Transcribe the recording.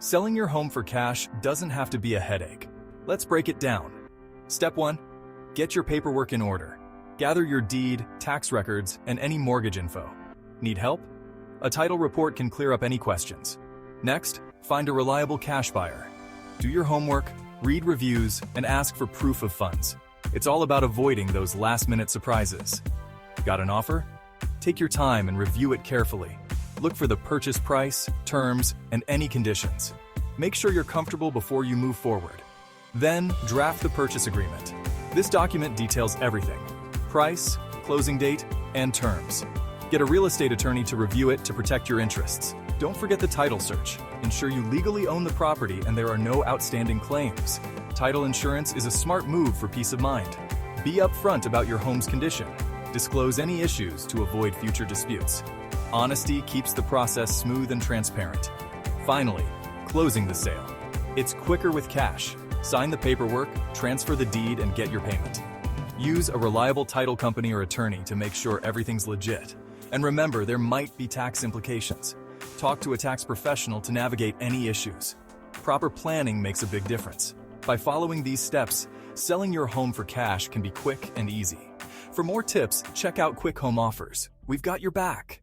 Selling your home for cash doesn't have to be a headache. Let's break it down. Step 1. Get your paperwork in order. Gather your deed, tax records, and any mortgage info. Need help? A title report can clear up any questions. Next, find a reliable cash buyer. Do your homework, read reviews, and ask for proof of funds. It's all about avoiding those last-minute surprises. Got an offer? Take your time and review it carefully. Look for the purchase price, terms, and any conditions. Make sure you're comfortable before you move forward. Then, draft the purchase agreement. This document details everything: price, closing date, and terms. Get a real estate attorney to review it to protect your interests. Don't forget the title search. Ensure you legally own the property and there are no outstanding claims. Title insurance is a smart move for peace of mind. Be upfront about your home's condition. Disclose any issues to avoid future disputes. Honesty keeps the process smooth and transparent. Finally, closing the sale. It's quicker with cash. Sign the paperwork, transfer the deed, and get your payment. Use a reliable title company or attorney to make sure everything's legit. And remember, there might be tax implications. Talk to a tax professional to navigate any issues. Proper planning makes a big difference. By following these steps, selling your home for cash can be quick and easy. For more tips, check out Quick Home Offers. We've got your back.